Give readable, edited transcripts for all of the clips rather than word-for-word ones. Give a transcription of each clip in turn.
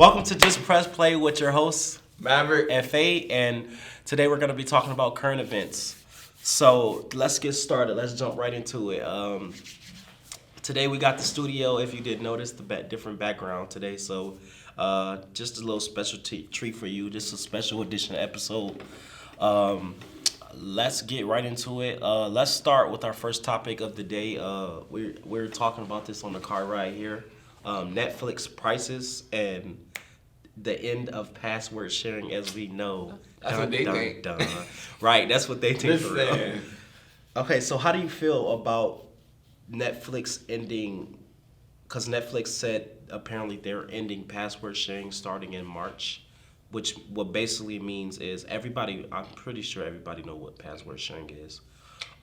Welcome to Just Press Play with your hosts, Maverick and Faye, and today we're going to be talking about current events. So let's get started. Let's jump right into it. Today we got the studio, if you did notice, the different background today. So just a little special treat for you. Just a special edition episode. Let's get right into it. Let's start with our first topic of the day. We're talking about this on the car ride here. Netflix prices and the end of password sharing as we know. That's what they think. Right, that's what they think for real. Listen. Okay, so how do you feel about Netflix ending? Because Netflix said apparently they're ending password sharing starting in March, which what basically means is everybody, I'm pretty sure everybody know what password sharing is.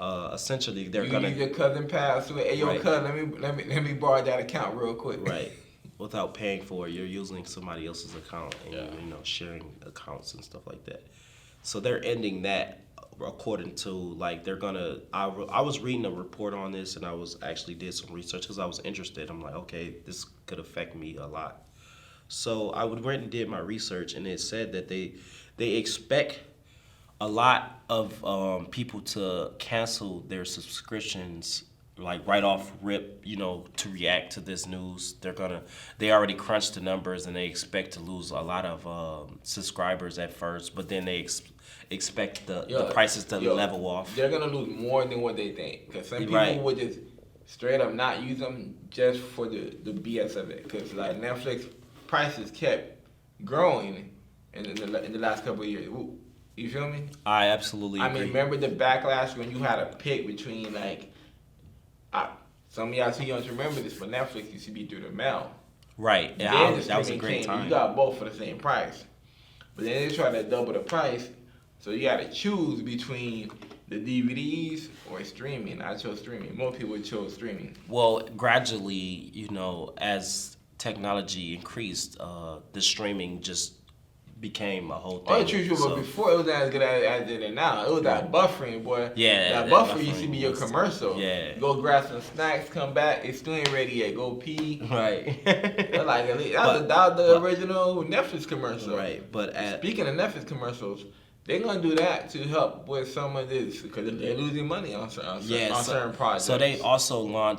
Essentially, they're gonna use your cousin password. Hey, yo, Right. cousin, let me borrow that account real quick. right without paying for it. You're using somebody else's account and Yeah. sharing accounts and stuff like that. So they're ending that according to like they're gonna. I was reading a report on this and I was actually did some research because I was interested. I'm like, okay, this could affect me a lot. So I went and did my research and it said that they expect a lot of people to cancel their subscriptions like right off rip, to react to this news. They already crunched the numbers and they expect to lose a lot of subscribers at first, but then they expect the prices to level off. They're gonna lose more than what they think because some people Right. would just straight up not use them just for the BS of it. Because like Netflix prices kept growing in the last couple of years. You feel me? I absolutely agree. I mean, remember the backlash when you had to pick between some of y'all too young to remember this, but Netflix used to be through the mail. Right. Then Yeah, the that was a streaming great came, time. You got both for the same price. But then they tried to double the price, so you had to choose between the DVDs or streaming. I chose streaming. Most people chose streaming. Well, gradually, as technology increased, the streaming just became a whole thing. Oh, true, but before it was not as good as it is now. It was that buffering, boy. Yeah, that that buffer used to buffering be your was- commercial. yeah. Go grab some snacks, come back, it still ain't ready yet. Go pee. Right. That was But- the original Netflix commercial. Right, but Speaking of Netflix commercials, they're gonna do that to help with some of this because they're losing money on certain projects. So they also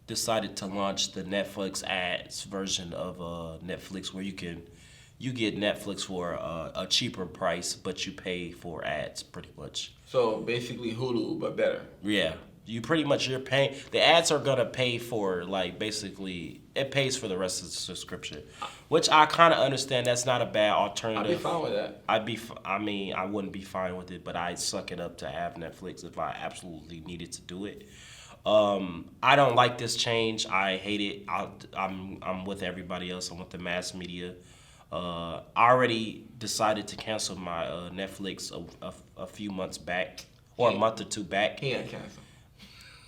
decided to launch the Netflix ads version of Netflix, where you get Netflix for a cheaper price, but you pay for ads pretty much. So basically Hulu, but better. Yeah, you're paying. The ads are gonna pay for basically it pays for the rest of the subscription, which I kind of understand. That's not a bad alternative. I'd be fine with that. I wouldn't be fine with it, but I'd suck it up to have Netflix if I absolutely needed to do it. I don't like this change. I hate it. I'm with everybody else. I'm with the mass media. I already decided to cancel my Netflix a few months back, or a month or two back. He ain't cancel.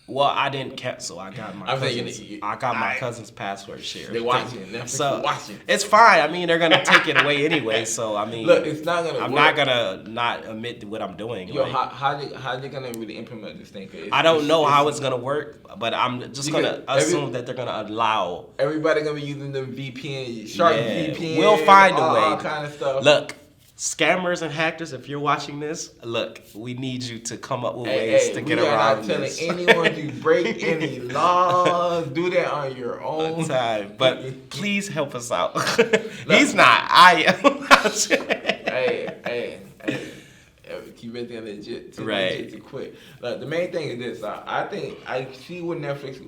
Well, I didn't cancel. I got my cousin's password share. They watching. Netflix watching. It's fine. I mean, they're gonna take it away anyway. So I mean, Look, it's not gonna. I'm work. not gonna not admit to what I'm doing. Yo, like, how they gonna really implement this thing? I don't know how it's gonna work, but I'm just gonna assume that they're gonna allow. Everybody gonna be using them VPN, sharp VPN. We'll find a way. All kind of stuff. Look, scammers and hackers, if you're watching this, look, we need you to come up with ways to get around this. We are not telling anyone to break any laws. Do that on your own time. But please help us out. He's not. I am. hey. Keep it legit. Right. To quit. Look, the main thing is this. I think I see what Netflix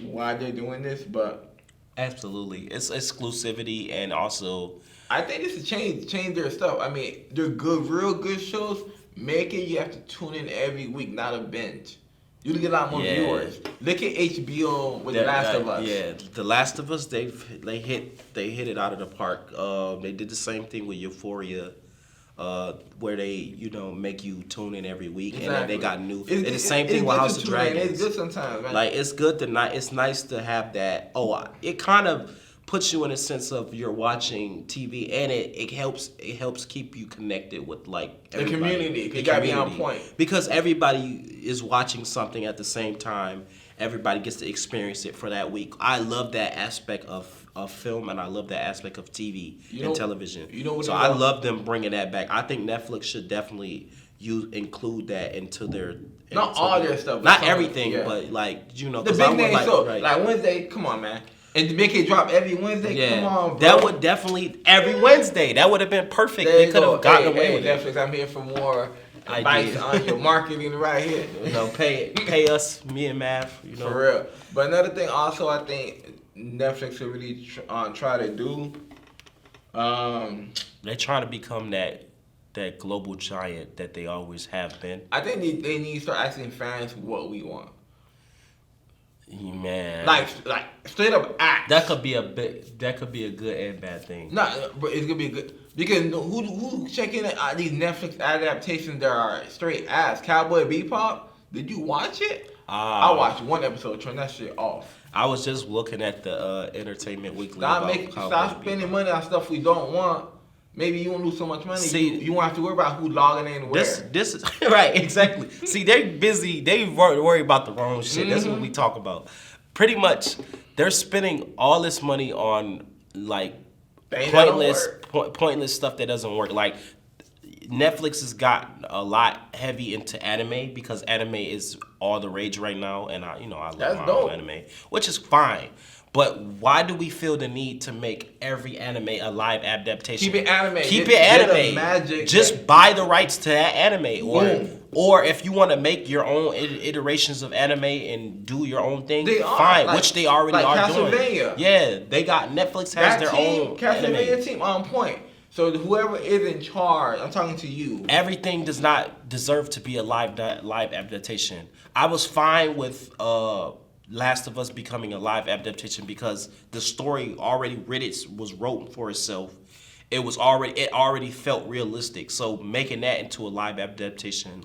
why they're doing this, but absolutely, it's exclusivity and also. I think this is change their stuff. I mean, they're good, real good shows. Make it you have to tune in every week, not a binge. You get a lot more viewers. Look at HBO with The Last of Us. Yeah, The Last of Us. They hit it out of the park. They did the same thing with Euphoria, where they make you tune in every week, and then they got new. And the same thing with House of Dragons. It's good sometimes, man. Like it's good it's nice to have that. It kind of puts you in a sense of you're watching TV, and it helps keep you connected with like the community. You gotta be on point because everybody is watching something at the same time. Everybody gets to experience it for that week. I love that aspect of of film, and I love that aspect of TV You and know- television. you know what so it I was? love them bringing that back. I think Netflix should definitely include that into their. Not into all their- their stuff, but Not some, everything, yeah. but like The big name show, like Wednesday. Come on, man. And to make it drop every Wednesday. Yeah, Come on, bro. that would definitely every Wednesday. That would have been perfect. There They you could go. have gotten Hey, away hey, with it. Netflix, I'm here for more Ideas. advice on your marketing right here. You know, pay us, me and Math. You know, For real. But another thing, also, I think Netflix will really try to do. They're trying to become that global giant that they always have been. I think they need to start asking fans what we want. Man, Like straight up act. that could be a good and bad thing. Nah, but it's gonna be good because who checking these Netflix adaptations that are straight ass? Cowboy Bebop. Did you watch it? I watched one episode. Turn that shit off. I was just looking at the Entertainment Weekly. Stop spending money on stuff we don't want. Maybe you won't lose so much money. See, you won't have to worry about who logging in where. This is right, exactly. See, they're busy. They worry about the wrong shit. That's what we talk about. Pretty much, they're spending all this money on like pointless stuff that doesn't work. Like Netflix has got a lot heavy into anime because anime is all the rage right now, and I love That's my dope. own anime, which is fine. But why do we feel the need to make every anime a live adaptation? Keep it anime. Keep Get it the anime. magic Just that- buy the rights to that anime, Boom. or if you want to make your own iterations of anime and do your own thing, They are, fine. like- Which they already like are doing. Castlevania. Yeah, they got Netflix has their own Castlevania anime. team on point. So whoever is in charge, I'm talking to you. Everything does not deserve to be a live adaptation. I was fine with Last of Us becoming a live adaptation because the story already was wrote for itself. It already felt realistic. So making that into a live adaptation,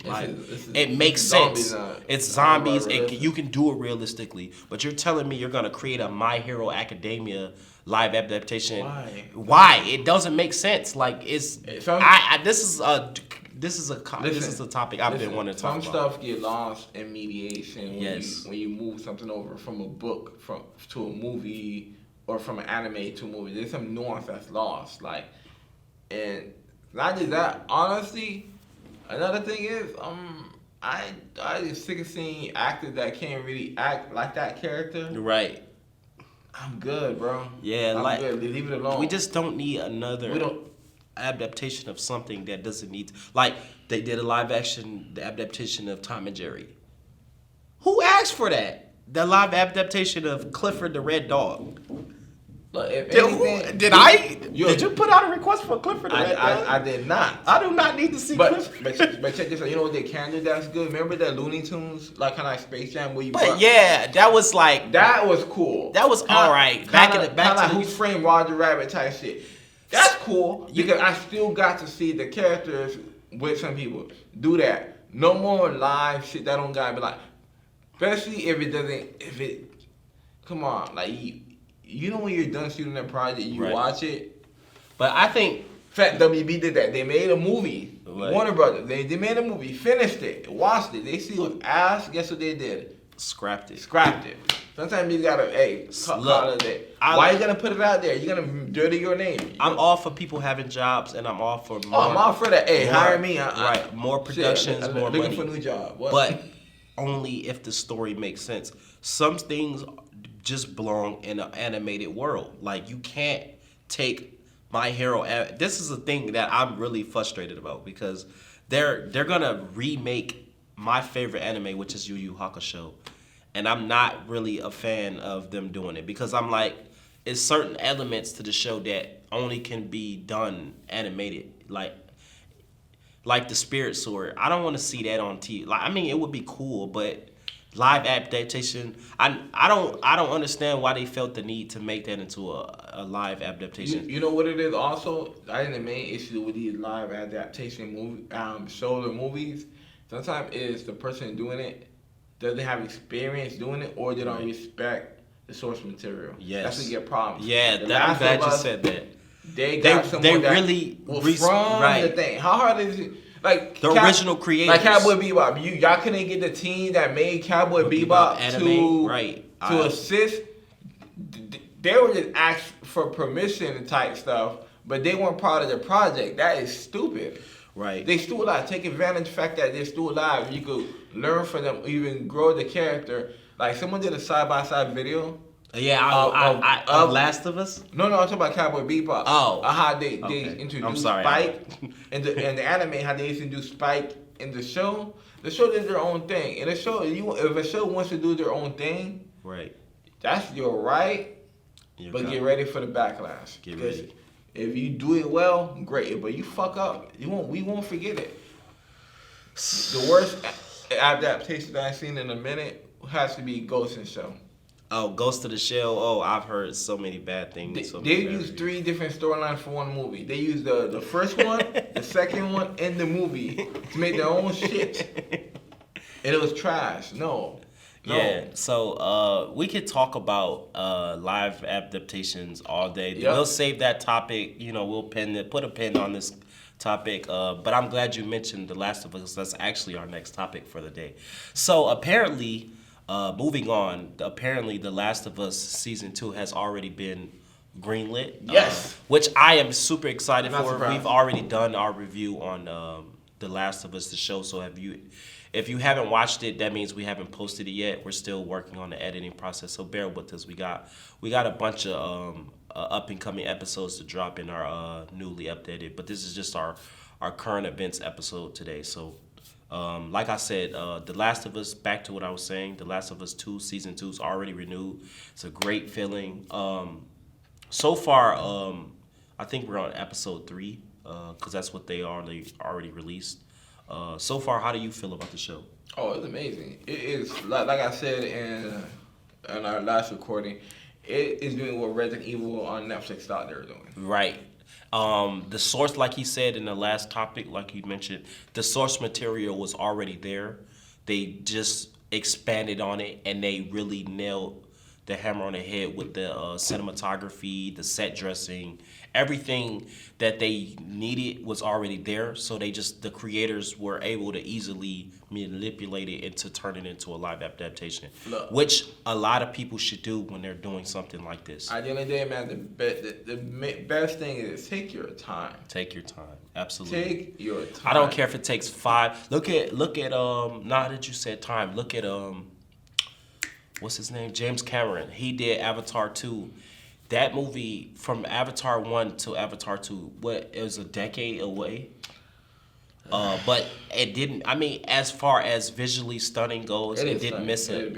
it makes sense. It's zombies. You can do it realistically. But you're telling me you're gonna create a My Hero Academia live adaptation? Why? It doesn't make sense. Like this is a topic I've been wanting to talk about. Some stuff get lost in mediation Yes. when you move something over from a book to a movie or from an anime to a movie. There's some nuance that's lost. Like, and not just that. Honestly, another thing is I just sick of seeing actors that can't really act like that character. Right. I'm good, bro. Yeah, I'm good. Leave it alone. We just don't need another adaptation of something that doesn't need like they did a live action adaptation of Tom and Jerry. Who asked for that? The live adaptation of Clifford the Red Dog. Look, if Did you put out a request for Clifford the Red Dog? I did not. I do not need to see Clifford. But check this out. You know what they can do that's good? Remember that Looney Tunes, like kind of like Space Jam, where you. But yeah, that was like that was cool. That was all right. Back to Who Framed Roger Rabbit type shit. That's cool because I still got to see the characters with some people do that. No more live shit that don't gotta be like, especially if it doesn't. Come on, like you know when you're done shooting that project, you watch it. But I think Fat WB did that. They made a movie. Right. Warner Brothers. They made a movie, finished it, watched it. They see it was ass. Guess what they did? scrapped it. Scrapped it. Sometimes you gotta, call it a day. Why you gonna put it out there? You're gonna dirty your name. I'm all for people having jobs, and I'm all for more. I'm all for that. Hey, hire me. Right, more productions, more looking money. for a new job. What? But only if the story makes sense. Some things just belong in an animated world. Like you can't take My Hero. This is a thing that I'm really frustrated about because they're gonna remake my favorite anime, which is Yu Yu Hakusho, and I'm not really a fan of them doing it because I'm like, it's certain elements to the show that only can be done animated, like the Spirit Sword. I don't want to see that on TV. Like, I mean, it would be cool, but live adaptation, I don't understand why they felt the need to make that into a live adaptation. You know what it is also? I think the main issue with these live adaptation shows or movies, sometimes is the person doing it doesn't have experience doing it or they don't respect the source material. Yes. That's what you get problems. Yeah, I'm glad you said that. They got someone that really from the thing. How hard is it? Like the original creators, like Cowboy Bebop. Y'all couldn't get the team that made Cowboy Bebop anime, to assist. They were just asked for permission type stuff, but they weren't part of the project. That is stupid. Right. They still alive. Take advantage of the fact that they're still alive. You could learn from them, even grow the character. Like someone did a side-by-side video. Yeah, of Last of Us. No, I'm talking about Cowboy Bebop. Oh, How they introduced Spike in the anime. How they introduced Spike in the show. The show did their own thing. In the show, if a show wants to do their own thing, right, that's your right. But get ready for the backlash. Get ready. If you do it well, great. But you fuck up, we won't forget it. The worst adaptation that I've seen in a minute has to be Ghost in the Shell. Oh, Ghost of the Shell. Oh, I've heard so many bad things. They used 3 different storylines for one movie. They used the first one, the second one, and the movie to make their own shit. And it was trash. No. Yeah, so we could talk about live adaptations all day. Yep. We'll save that topic. We'll put a pin on this topic. But I'm glad you mentioned The Last of Us. That's actually our next topic for the day. So apparently, moving on, apparently The Last of Us Season 2 has already been greenlit. Yes. Which I am super excited for. Surprised. We've already done our review on The Last of Us, the show. So if you haven't watched it, that means we haven't posted it yet. We're still working on the editing process, so bear with us. We got a bunch of up and coming episodes to drop in our newly updated, but this is just our current events episode today. So, like I said, The Last of Us. Back to what I was saying, The Last of Us 2 Season 2 is already renewed. It's a great feeling. So far, I think we're on episode 3 because that's what they already released. So far, how do you feel about the show? Oh, it's amazing. It is, like I said in our last recording, it is doing what Resident Evil on Netflix thought they were doing. Right. The source, like he said in the last topic, like you mentioned, the source material was already there. They just expanded on it, and they really nailed the hammer on the head with the cinematography, the set dressing, everything that they needed was already there. So the creators were able to easily manipulate it into turning it into a live adaptation, which a lot of people should do when they're doing something like this. At the end of the day, man, the best thing is take your time. Take your time, absolutely. Take your time. I don't care if it takes 5. Look at now that you said time. Look at what's his name? James Cameron. He did Avatar 2. That movie, from Avatar 1 to Avatar 2, it was a decade away. But it didn't. I mean, as far as visually stunning goes, it didn't miss a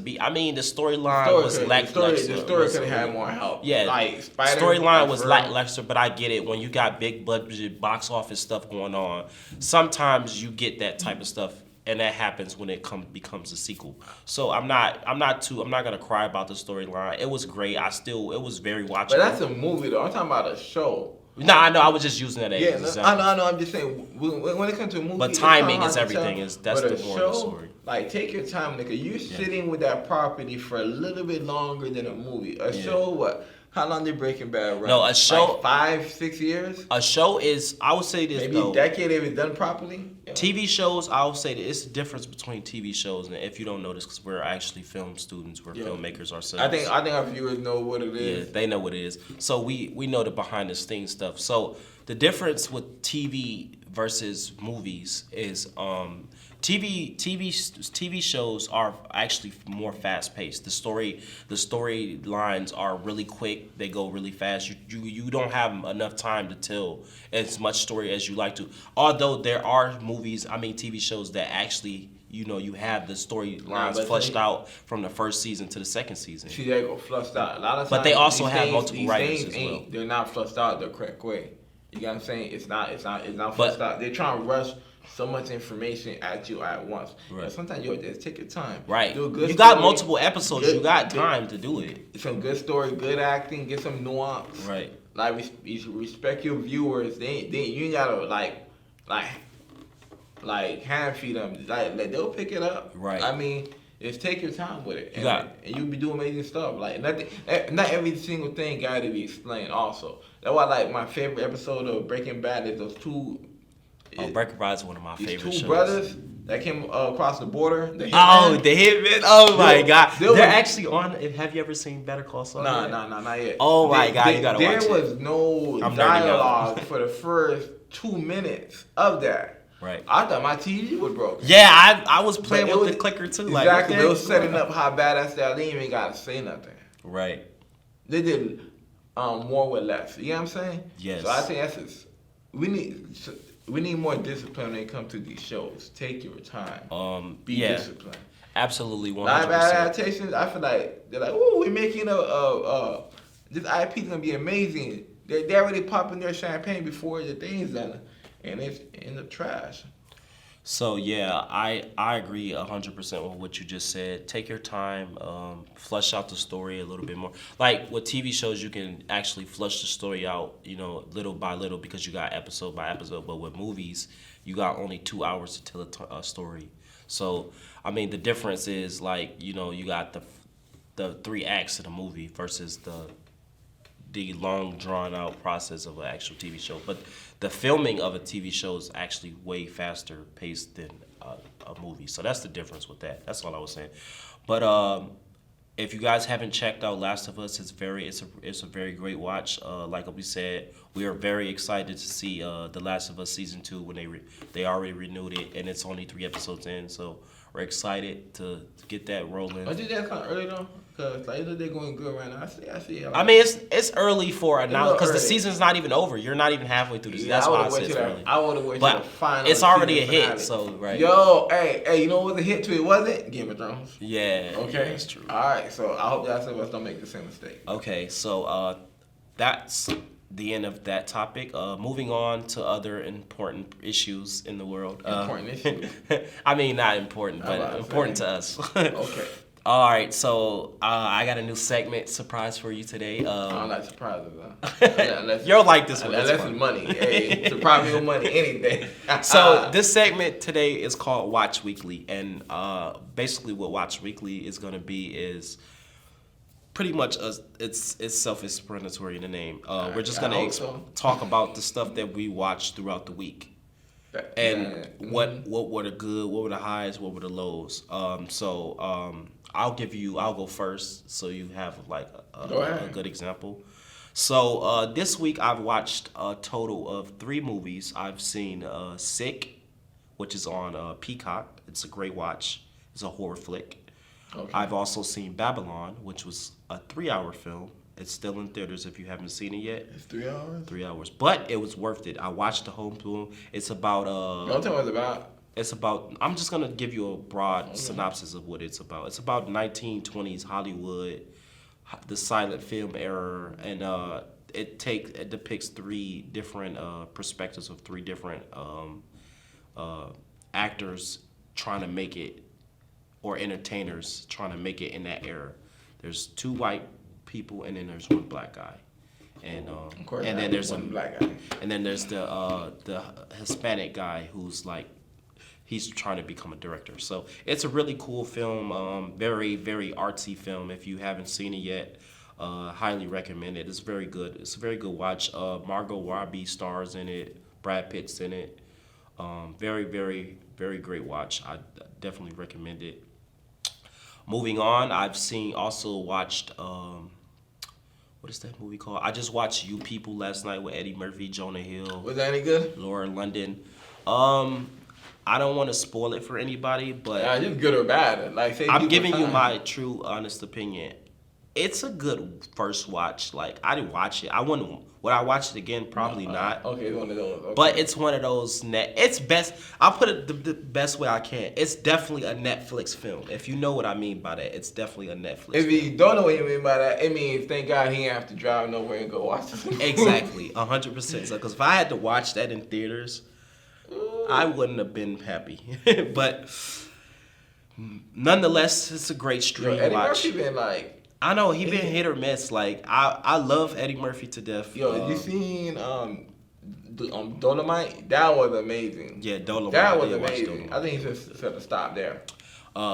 beat. I mean, the storyline was lackluster. The story could have had more help. Yeah, storyline was lackluster, but I get it. When you got big budget box office stuff going on, sometimes you get that type of stuff. And that happens when it becomes a sequel. So I'm not gonna cry about the storyline. It was great. It was very watchable. But that's a movie though. I'm talking about a show. No, I know. I was just using that as an example. I know. I'm just saying when it comes to a movie. But timing is everything. That's the moral of the story. Like, take your time, nigga. You're sitting with that property for a little bit longer than a movie. A show, what? How long did Breaking Bad run? No, a show. Like 5-6 years. A show is. I would say this. Maybe a decade if it's done properly. Yeah. TV shows, I would say that it's the difference between TV shows, and if you don't know this, because we're actually film students, we're filmmakers ourselves. I think our viewers know what it is. Yeah, they know what it is. So we know the behind the scenes stuff. So the difference with TV versus movies is TV shows are actually more fast paced. The storylines are really quick. They go really fast. You don't have enough time to tell as much story as you like to. Although there are TV shows that actually you have the storylines fleshed out from the first season to the second season. See, they go flushed out. A lot of times, but they also have multiple writers as well. They're not flushed out the correct way. You get what I'm saying? It's not flushed out. They're trying to rush so much information at you at once. Right. Sometimes you just take your time. Right. You got multiple episodes. You got time to do it. Some good story, good acting, get some nuance. Right. Like respect your viewers. You ain't gotta like hand feed them. Like they'll pick it up. Right. I mean, just take your time with it, and you'll be doing amazing stuff. Like not every single thing got to be explained. Also, that's why like my favorite episode of Breaking Bad is those two. Breaking Bad is one of my favorite shows. Two brothers that came across the border. The Hitman. The Hitman. Oh my God. They're actually on. Have you ever seen Better Call Saul? Nah, not yet. Oh my God, you gotta watch it. There was no dialogue for the first 2 minutes of that. Right. I thought my TV was broken. Yeah, I was playing with the clicker too. Exactly. They was setting up how badass that they didn't even gotta say nothing. Right. They did more with less. You know what I'm saying? Yes. So I think that's we need more discipline when it comes to these shows. Take your time. Be disciplined. Absolutely, 100%. Live adaptations, I feel like they're like, "Ooh, we're making this IP is gonna be amazing." They're already popping their champagne before the thing's done, and it's in the trash. So yeah, I agree 100% with what you just said. Take your time, flesh out the story a little bit more. Like with TV shows, you can actually flesh the story out, little by little because you got episode by episode. But with movies, you got only 2 hours to tell a story. So I mean, the difference is like you got the 3 acts of the movie versus the long drawn out process of an actual TV show. But the filming of a TV show is actually way faster paced than a movie. So that's the difference with that. That's all I was saying. But if you guys haven't checked out Last of Us, it's a very great watch. Like we said, we are very excited to see The Last of Us season 2 when they already renewed it, and it's only 3 episodes in. So we're excited to get that rolling. I think that's kind of early though. Cause like they're going good right now. I see. I mean, it's early for now because the season's not even over. You're not even halfway through the season. That's why I said it's early. I would have waited till the final. It's already a hit, so right. Yo, hey, you know what was a hit to it? Wasn't Game of Thrones? Yeah. Okay, yeah, that's true. All right, so I hope y'all don't make the same mistake. Okay, so that's the end of that topic. Moving on to other important issues in the world. Important issues. I mean, not important, but important to us. Okay. All right, so I got a new segment surprise for you today. I don't like surprises, though. You'll like this one. Unless it's money. Hey, surprise me with money, anything. So this segment today is called Watch Weekly, and basically what Watch Weekly is going to be is pretty much it's self-explanatory in the name. We're just going to talk about the stuff that we watched throughout the week. And what were the good, what were the highs, what were the lows. I'll go first so you have like a good example. So this week I've watched a total of 3 movies. I've seen Sick, which is on Peacock. It's a great watch. It's a horror flick. Okay. I've also seen Babylon, which was a 3-hour film. It's still in theaters if you haven't seen it yet. It's 3 hours? 3 hours. But it was worth it. I watched the whole film. It's about... Don't tell me what it's about. It's about... I'm just going to give you a broad synopsis of what it's about. It's about 1920s Hollywood, the silent film era, and it depicts 3 different perspectives of 3 different actors trying to make it, or entertainers trying to make it in that era. There's 2 white people, and then there's 1 black guy, and then there's one black guy, and then there's the Hispanic guy who's like he's trying to become a director. So it's a really cool film, very very artsy film. If you haven't seen it yet, highly recommend it. It's very good. It's a very good watch. Margot Robbie stars in it. Brad Pitt's in it. Very very very great watch. I definitely recommend it. Moving on, I've watched. What is that movie called? I just watched You People last night with Eddie Murphy, Jonah Hill. Was that any good? Laura London. I don't want to spoil it for anybody, but just good or bad. Like, I'm giving you my true, honest opinion. It's a good first watch. Like, I didn't watch it. Would I watch it again? Probably not. Okay, one of those. Okay. But it's one of those it's best. I'll put it the best way I can. It's definitely a Netflix film. If you know what I mean by that, it's definitely a Netflix film. If you don't know what you mean by that, it means thank God he didn't have to drive nowhere and go watch it. Exactly, 100%. So, because if I had to watch that in theaters, I wouldn't have been happy. But nonetheless, it's a great stream Eddie watch. Murphy been like. I know he been hit or miss. Like I love Eddie Murphy to death. Yo, you seen Dolomite? That was amazing. Yeah, Dolomite. That was amazing. I think he should have stopped there.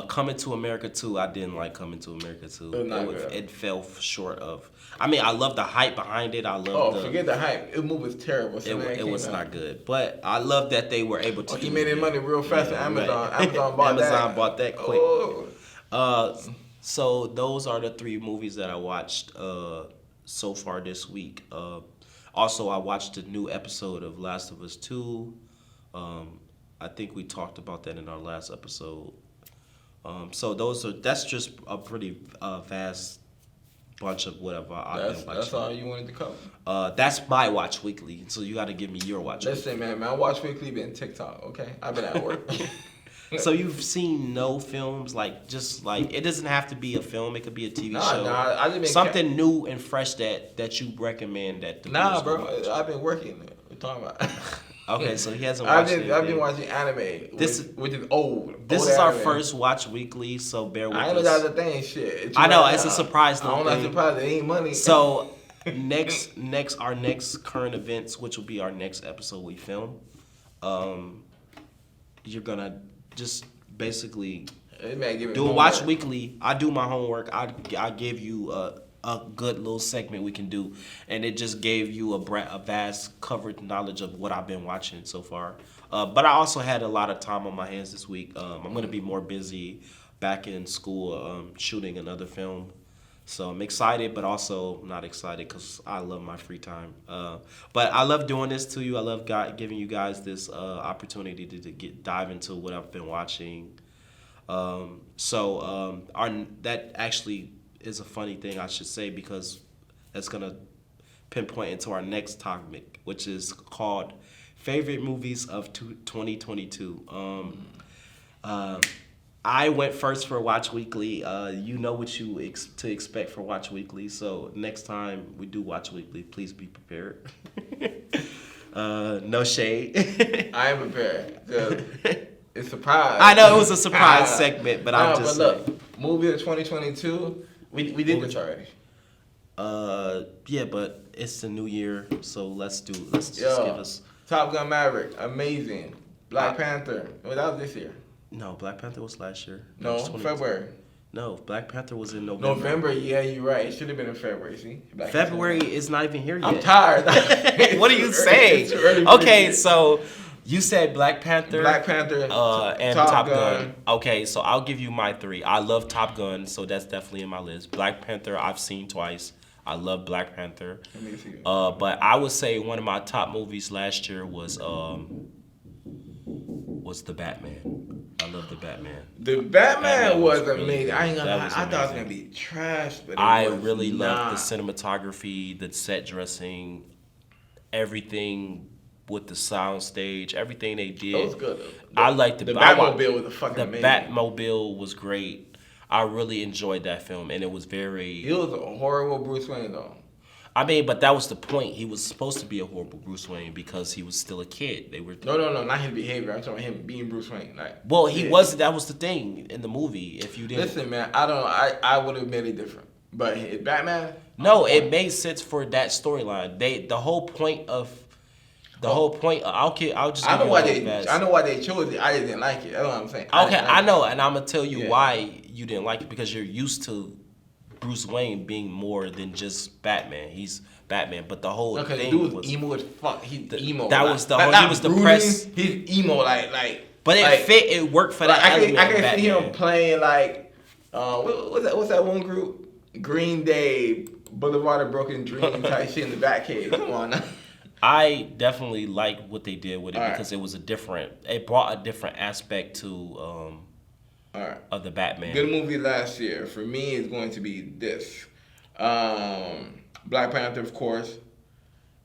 Coming to America 2, I didn't like Coming to America 2. It was not good. It fell short of. I mean, I love the hype behind it. I love forget the hype. The movie was terrible. It was not good. But I love that they were able to. He made his money real fast on Amazon. Right. Amazon bought that quick. Oh. So those are the 3 movies that I watched so far this week. Also, I watched a new episode of Last of Us 2. I think we talked about that in our last episode. So that's just a pretty vast bunch of whatever I've been watching. That's all you wanted to cover? That's my Watch Weekly. So you got to give me your Watch Weekly. Listen, man, my Watch Weekly been TikTok, okay? I've been at work. So you've seen no films, just it doesn't have to be a film. It could be a TV show. I just been something new and fresh that you recommend that the bro. I've been working. What you talking about? Okay, so he hasn't watched anything. I've been watching anime, which is old. This is our first Watch Weekly, so bear with us. I know that's the thing, shit. I know, it's a surprise. I'm not surprised it ain't money. So, our next current events, which will be our next episode we film, you're gonna just basically do a Watch Weekly. I do my homework. I give you a good little segment we can do, and it just gave you a vast covered knowledge of what I've been watching so far. But I also had a lot of time on my hands this week. I'm going to be more busy back in school shooting another film. So I'm excited, but also not excited because I love my free time. But I love doing this to you. I love giving you guys this opportunity to dive into what I've been watching. That actually is a funny thing I should say, because that's gonna pinpoint into our next topic, which is called favorite movies of 2022. I went first for Watch Weekly. You know what to expect for Watch Weekly, so next time we do Watch Weekly, please be prepared. No shade. I am prepared. It's a surprise. I know it was a surprise segment, but I'm just saying. Look, movie of 2022. We did this already. Yeah, but it's the new year, so let's just give us Top Gun Maverick, amazing. Black Panther. Well, that was this year. No, Black Panther was last year. No, February. No, Black Panther was in November. November, yeah, you're right. It should have been in February. See, February is not even here yet. I'm tired. What are you saying? Okay, so. You said Black Panther, and Top Gun. Okay, so I'll give you my 3. I love Top Gun, so that's definitely in my list. Black Panther, I've seen twice. I love Black Panther. But I would say one of my top movies last year was The Batman. I love The Batman. The Batman was amazing. I ain't gonna lie. I thought it was gonna be trash, but I really loved the cinematography, the set dressing, everything. With the sound stage, everything they did. That was good. I liked the Batmobile was fucking amazing. The Batmobile was great. I really enjoyed that film, and it was very. He was a horrible Bruce Wayne, though. I mean, but that was the point. He was supposed to be a horrible Bruce Wayne because he was still a kid. They were. No, not his behavior. I'm talking about him being Bruce Wayne. He wasn't. That was the thing in the movie. If you didn't listen, man, I don't know. I would have made it different. But Batman. No, it made sense for that storyline. The whole point. I'll just. I know why they chose it. I just didn't like it. That's what I'm saying. Okay, I know, and I'm gonna tell you why you didn't like it, because you're used to Bruce Wayne being more than just Batman. He's Batman, but the whole thing was emo as fuck. He's emo. That was the whole. He was depressed. He's emo, like. But it fit. It worked for that element. I can see him playing what's that one group? Green Day, Boulevard of Broken Dreams type shit in the Batcave. Come on now. I definitely like what they did with it because it was it brought a different aspect to of the Batman. Good movie last year for me is going to be this. Black Panther, of course.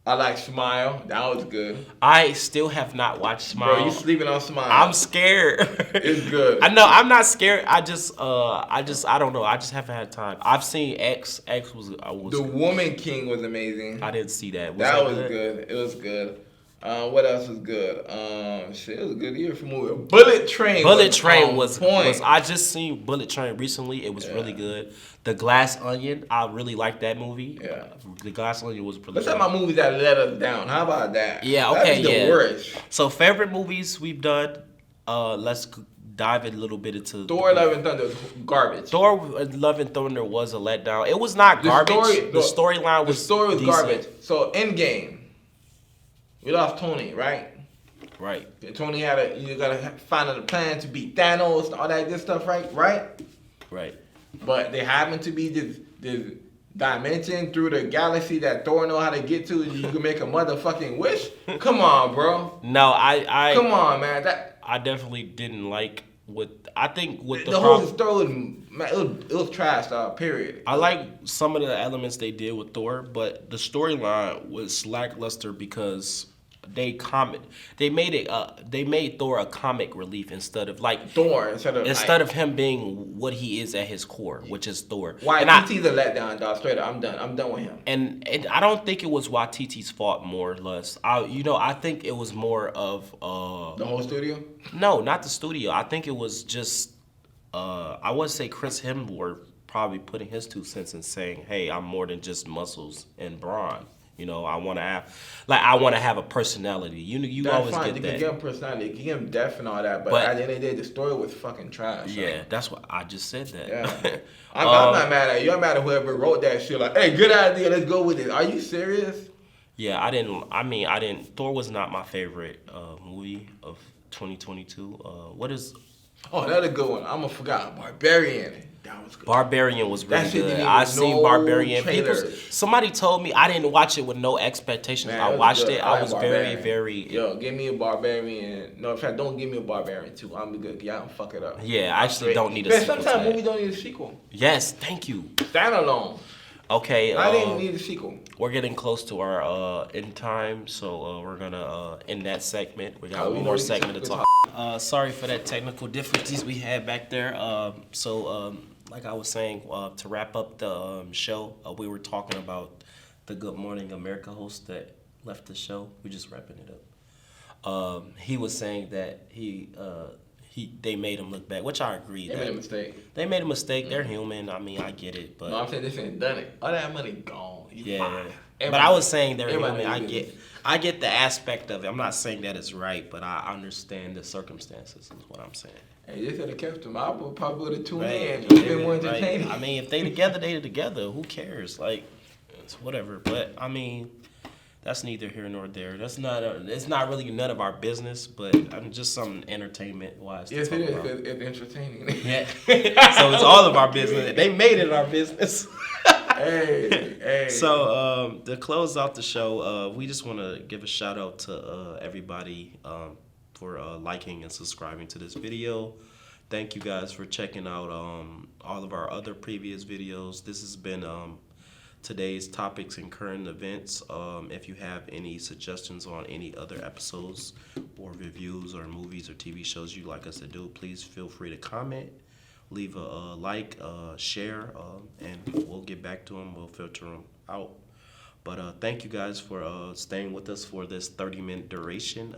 I like Smile. That was good. I still have not watched Smile. Bro, you sleeping on Smile. I'm scared. It's good. I know. I'm not scared. I don't know. I just haven't had time. I've seen X. X was The Woman King was amazing. I didn't see that. That was good. It was good. What else was good? It was a good year for movie. Bullet Train was I just seen Bullet Train recently. It was really good. The Glass Onion, I really liked that movie. Yeah. The Glass Onion was pretty Let's good. talk about movies that let us down. How about that? Yeah, okay, That'd be the worst. So favorite movies we've done, let's dive a little bit into Thor: Love and Thunder was garbage. Thor: Love and Thunder was a letdown. It was not garbage. The storyline was decent. Garbage. So Endgame, we lost Tony, right? Right. Tony you gotta find a plan to beat Thanos and all that good stuff, right? Right. But there happened to be this dimension through the galaxy that Thor know how to get to. You can make a motherfucking wish. Come on, bro. No, I come on, man. I definitely didn't like the whole story it was trash. Period. I like some of the elements they did with Thor, but the storyline was lackluster because they made Thor a comic relief instead of him being what he is at his core, which is Thor. YTT's a letdown, dog. Straight up, I'm done. I'm done with him. And I don't think it was YTT's fault, more or less. I think it was more of the whole studio. No, not the studio. I think it was just I would say Chris Hemsworth probably putting his 2 cents and saying, "Hey, I'm more than just muscles and brawn. I want to have a personality. You that's always fine. get You that. can give him personality, you can give him depth and all that, but at the end of the day, the story was fucking trash. Yeah, that's what I just said that. Yeah. I'm not mad at you. I'm mad at whoever wrote that shit. Like, hey, good idea. Let's go with it. Are you serious? Yeah, I didn't. Thor was not my favorite movie of 2022. What is? Oh, that's a good one. I forgot Barbarian. That was good. Barbarian was really good. I seen Barbarian. Somebody told me I didn't watch it with no expectations. Man, I watched it. I was Barbarian. very. Yo, give me a Barbarian. No, in fact, don't give me a Barbarian 2. I'm good. Y'all don't fuck it up. Yeah, I actually don't need a sequel. Sometimes movies don't need a sequel. Yes, thank you. Standalone. Okay. I didn't need a sequel. We're getting close to our end time, so we're gonna end that segment. We got one more segment to talk. Sorry for that technical difficulties we had back there. Like I was saying, to wrap up the show, we were talking about the Good Morning America host that left the show. We're just wrapping it up. He was saying that they made him look bad, which I agree. They made a mistake. They made a mistake. They're human. I mean, I get it, but no, I'm saying this ain't done it. All that money gone. But I was saying they're human. I get the aspect of it. I'm not saying that it's right, but I understand the circumstances. Is what I'm saying. Hey, this would have kept them. I probably would have tuned in. It's been more entertaining. I mean, if they together. Who cares? Like, it's whatever. But I mean, that's neither here nor there. That's not. It's not really none of our business. But I'm just something entertainment wise. Yes, it is. It's entertaining. Yeah. So it's all of our business. They made it our business. Hey. So to close out the show, we just want to give a shout out to everybody for liking and subscribing to this video. Thank you guys for checking out all of our other previous videos. This has been today's topics and current events. If you have any suggestions on any other episodes or reviews or movies or TV shows you'd like us to do, please feel free to comment. Leave a like, share, and we'll get back to them. We'll filter them out. But thank you guys for staying with us for this 30-minute duration.